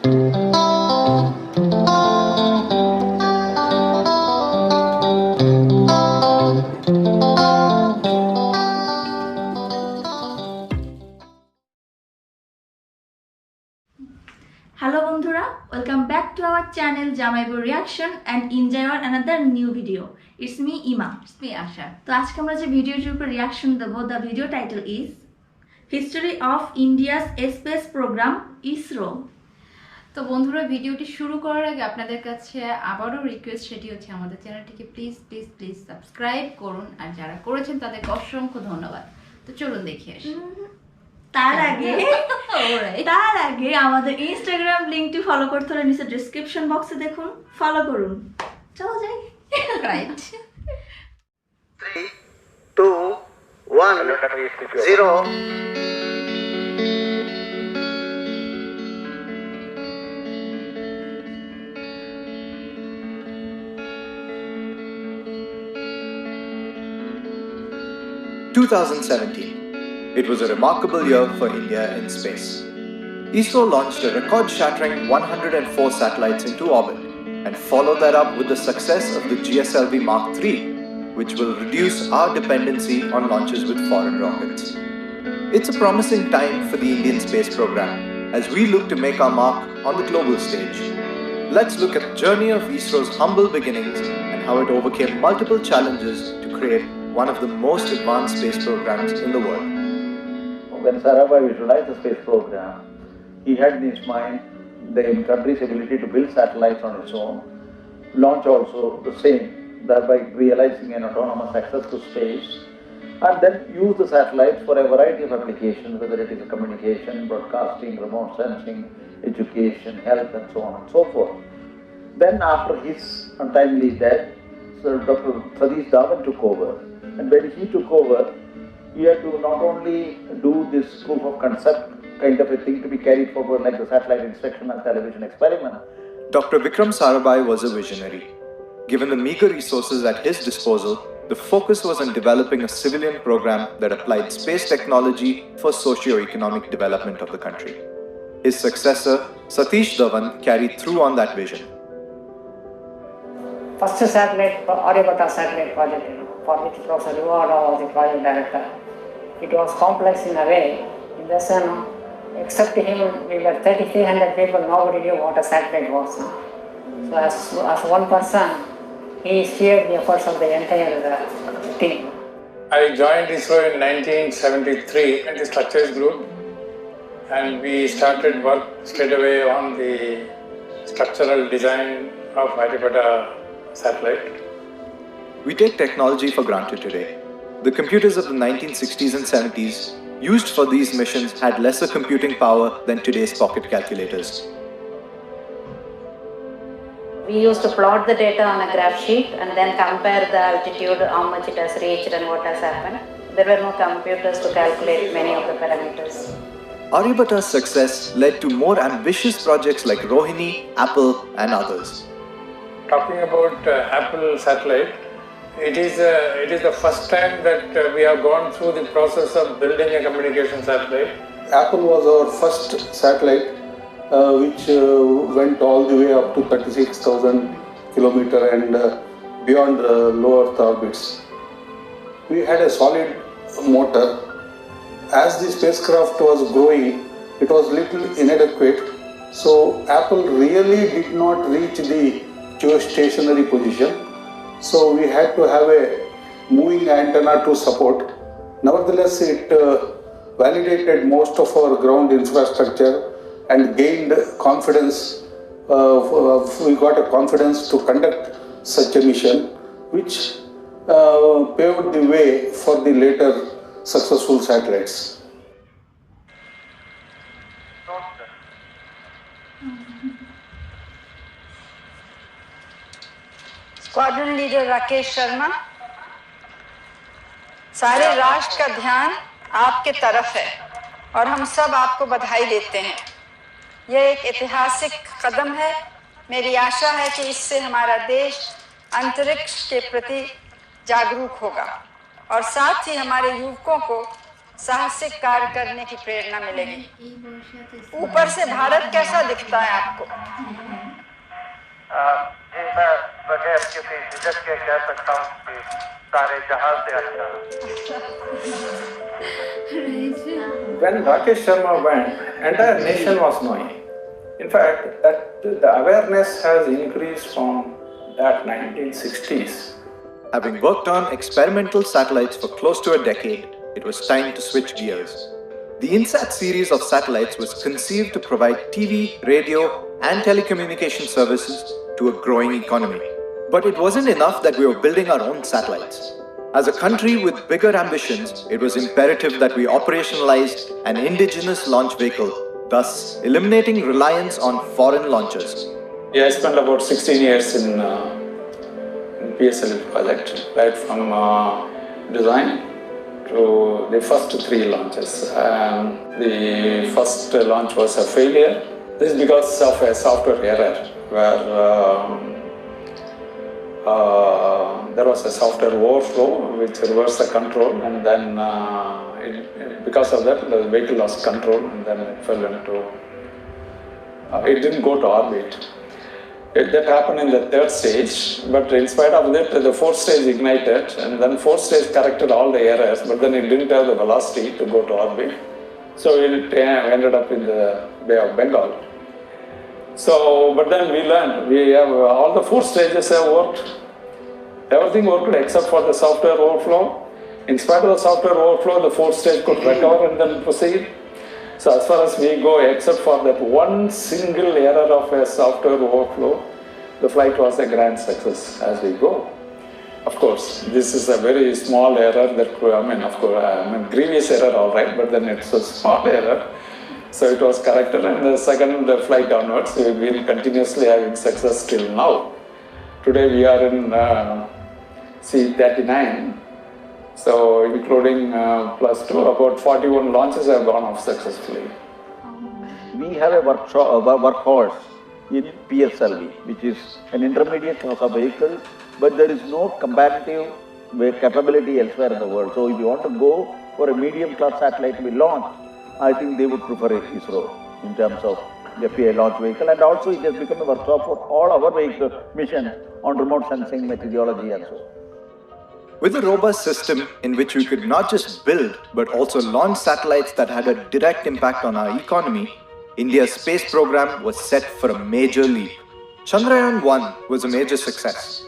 Hello বন্ধুরা, welcome back to our channel জামাইবুর reaction and enjoy our another new video. It's me Ima. It's me Asha. তো আজকে আমরা যে ভিডিওটির উপর রিঅ্যাকশন দেব, the video title is History of India's Space Program ISRO. তো বন্ধুরা, ভিডিওটি শুরু করার আগে আপনাদের কাছে আবারও রিকোয়েস্ট, সেটি হচ্ছে আমাদের চ্যানেলটিকে প্লিজ প্লিজ প্লিজ সাবস্ক্রাইব করুন, আর যারা করেছেন তাদেরকে অসংখ্য ধন্যবাদ। তো চলুন দেখি আসি। তার আগে আমাদের ইনস্টাগ্রাম লিংকটি ফলো করতে হলে নিচে ডেসক্রিপশন বক্সে দেখুন, ফলো করুন। চলো যাই। Right. 3, 2, 1, 0. It was a remarkable year for India in space. ISRO launched a record-shattering 104 satellites into orbit and followed that up with the success of the GSLV Mark III, which will reduce our dependency on launches with foreign rockets. It's a promising time for the Indian space program as we look to make our mark on the global stage. Let's look at the journey of ISRO's humble beginnings and how it overcame multiple challenges to create one of the most advanced space programs in the world. When Sarabhai visualized the space program, he had in his mind the country's ability to build satellites on its own, launch also the same, thereby realizing an autonomous access to space, and then use the satellites for a variety of applications, whether it is communication, broadcasting, remote sensing, education, health, and so on and so forth. Then after his untimely death, Sir Dr. Satish Dhawan took over, and when he took over, he had to not only do this proof of concept kind of a thing to be carried forward like the satellite inspection and television experiment. Dr. Vikram Sarabhai was a visionary. Given the meager resources at his disposal, the focus was on developing a civilian program that applied space technology for socio-economic development of the country. His successor, Satish Dhawan, carried through on that vision. First satellite, Aryabhatta satellite project, for which Professor Rivara was the project director. It was complex in a way, in the sense, except him, we were 3,300 people, nobody knew what a satellite was. So as one person, he steered the efforts of the entire team. I joined ISRO in 1973 in the structures group, and we started work straight away on the structural design of Aryabhatta satellite. We take technology for granted today. The computers of the 1960s and 70s used for these missions had lesser computing power than today's pocket calculators. We used to plot the data on a graph sheet and then compare the altitude, how much it has reached and what has happened. There were no computers to calculate many of the parameters. Aryabhatta's success led to more ambitious projects like Rohini, Apple, and others. Talking about Apple satellite, it is the first time that we have gone through the process of building a communication satellite. Apple was our first satellite which went all the way up to 36,000 kilometer and beyond low Earth orbits. We had a solid motor. As the spacecraft was growing, it was little inadequate, so Apple really did not reach the geostationary position. So we had to have a moving antenna to support. Nevertheless, it validated most of our ground infrastructure and gained confidence. We got a confidence to conduct such a mission, which paved the way for the later successful satellites. Squadron leader Rakesh Sharma, सारे राष्ट्र का ध्यान आपके तरफ है और हम सब आपको बधाई देते हैं। यह एक ऐतिहासिक कदम है। मेरी आशा है कि इससे हमारा देश अंतरिक्ष के प्रति जागरूक होगा और साथ ही हमारे युवकों को साहसिक कार्य करने की प्रेरणा मिलेगी। ऊपर से भारत कैसा दिखता है आपको? जी मैं बगैर किसी झिझक के कह सकता हूँ कि सारे जहां से अच्छा। When Rakesh Sharma went, entire nation was knowing. In fact, that the awareness has increased from that 1960s. Having worked on experimental satellites for close to a decade, it was time to switch gears. The INSAT series of satellites was conceived to provide TV, radio, and telecommunication services to a growing economy. But it wasn't enough that we were building our own satellites. As a country with bigger ambitions, it was imperative that we operationalized an indigenous launch vehicle, thus eliminating reliance on foreign launchers. Yeah, I spent about 16 years in PSLV project, right from design to the first 3 launches. The first launch was a failure. This is because of a software error where there was a software overflow which reversed the control, and then because of that the vehicle lost control and then it fell into, it didn't go to orbit. That happened in the 3rd stage, but in spite of that the 4th stage ignited, and then 4th stage corrected all the errors, but then it didn't have the velocity to go to orbit, so it ended up in the Bay of Bengal. So, but then we learned, we have all the 4 stages have worked. Everything worked except for the software overflow. In spite of the software overflow, the 4th stage could recover and then proceed. So as far as we go, except for that one single error of a software overflow, the flight was a grand success as we go. Of course, this is a very small error that, grievous error all right, but then it's a small error. So it was corrected, and the second flight onwards, we've been continuously having success till now. Today we are in C39, so including plus 2, about 41 launches have gone off successfully. We have a workhorse in PSLV, which is an intermediate class of vehicle, but there is no comparative capability elsewhere in the world. So if you want to go for a medium class satellite to be launched, I think they would prefer ISRO in terms of the FAA launch vehicle, and also it has become a workshop for all our vehicle missions on remote sensing, meteorology and so on. With a robust system in which we could not just build but also launch satellites that had a direct impact on our economy, India's space program was set for a major leap. Chandrayaan-1 was a major success.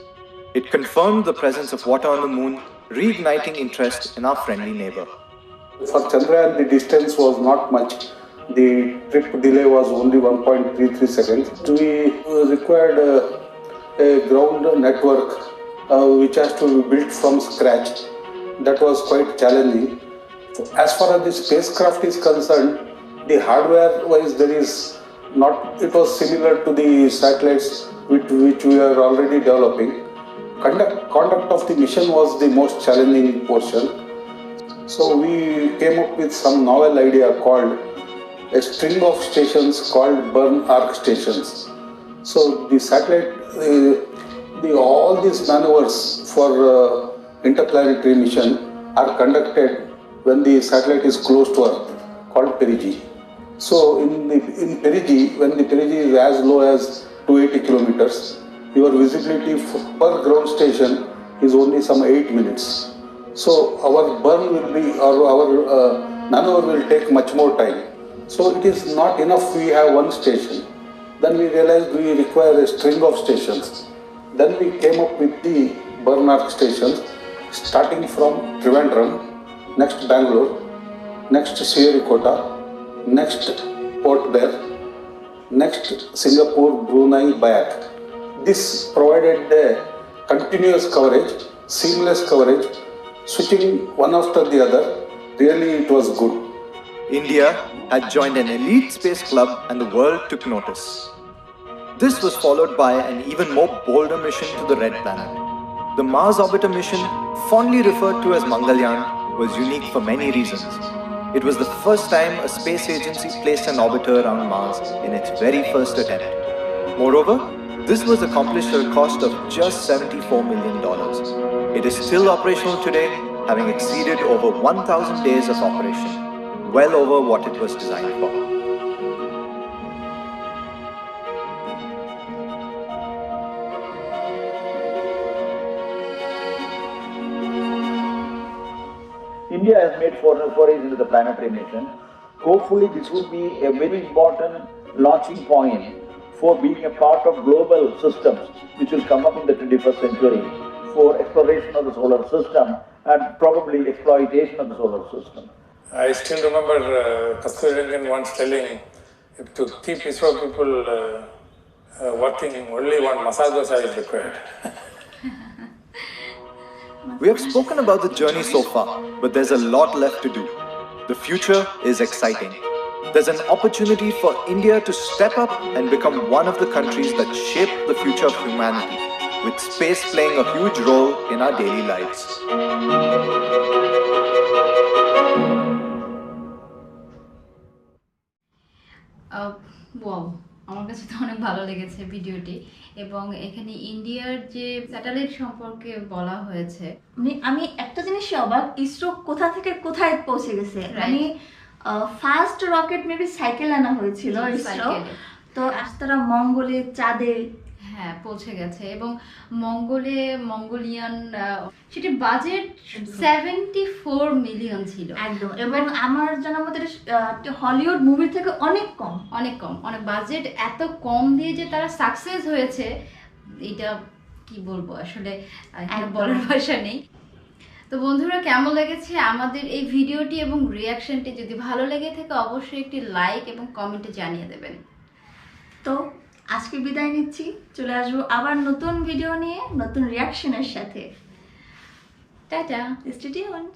It confirmed the presence of water on the moon, reigniting interest in our friendly neighbor. For Chandrayaan, the distance was not much. The trip delay was only 1.33 seconds. We required a ground network which has to be built from scratch. That was quite challenging. As far as the spacecraft is concerned, the hardware-wise there is not. It was similar to the satellites which we are already developing. Conduct of the mission was the most challenging portion. So we came up with some novel idea called a string of stations called burn arc stations. So the satellite, all these maneuvers for interplanetary mission are conducted when the satellite is close to Earth, called perigee. So in perigee, when the perigee is as low as 280 kilometers, your visibility per ground station is only some 8 minutes. So our burn will be, or our maneuver will take much more time. So it is not enough we have one station. Then we realized we require a string of stations. Then we came up with the burn arc stations, starting from Trivandrum, next Bangalore, next Sriharikota, next Port Blair, next Singapore, Brunei, Biak. This provided a continuous coverage, seamless coverage, switching one after the other. Really it was good. India had joined an elite space club and the world took notice. This was followed by an even more bolder mission to the Red Planet. The Mars Orbiter mission, fondly referred to as Mangalyaan, was unique for many reasons. It was the first time a space agency placed an orbiter around Mars in its very first attempt. Moreover, this was accomplished at a cost of just $74 million. It is still operational today having exceeded over 1,000 days of operation, well over what it was designed for. India has made forays into the planetary mission. Hopefully this would be a very important launching point for being a part of global systems which will come up in the 21st century for exploration of the solar system and probably exploitation of the solar system. I still remember Kasturi Rangan once telling to keep ISRO people working, only one masala dosa is required. We have spoken about the journey so far, but there's a lot left to do. The future is exciting. There's an opportunity for India to step up and become one of the countries that shape the future of humanity, with space playing a huge role in our daily lives. Wow, আমার কাছে তো অনেক ভালো লেগেছে ভিডিওটি, এবং এখানে ইন্ডিয়ার যে স্যাটেলাইট সম্পর্কে বলা হয়েছে। মানে আমি একটা জিনিস অবাক, ইসরো কোথা থেকে কোথায় পৌঁছে গেছে। মানে ফার্স্ট রকেট মেবি সাইকেল আনা হয়েছিল ইসরো, তো আজ তারা মঙ্গলে, চাঁদে পৌঁছে গেছে, এবং মঙ্গোলিয়ান সেটির বাজেট 74 মিলিয়ন ছিল একদম, এবং আমার জানা মতে হলিউড মুভির থেকে অনেক কম। অনেক বাজেট এত কম দিয়ে যে তারা সাকসেস হয়েছে, এটা কি বলবো আসলে, বলার ভাষা নেই। তো বন্ধুরা, কেমন লেগেছে আমাদের এই ভিডিওটি এবং রিয়াকশনটি? যদি ভালো লেগে থাকে অবশ্যই একটি লাইক এবং কমেন্টে জানিয়ে দেবেন। তো আজকে বিদায় নিচ্ছি, চলে আসবো আবার নতুন ভিডিও নিয়ে, নতুন রিয়াকশনের সাথে। Tata, stay tuned.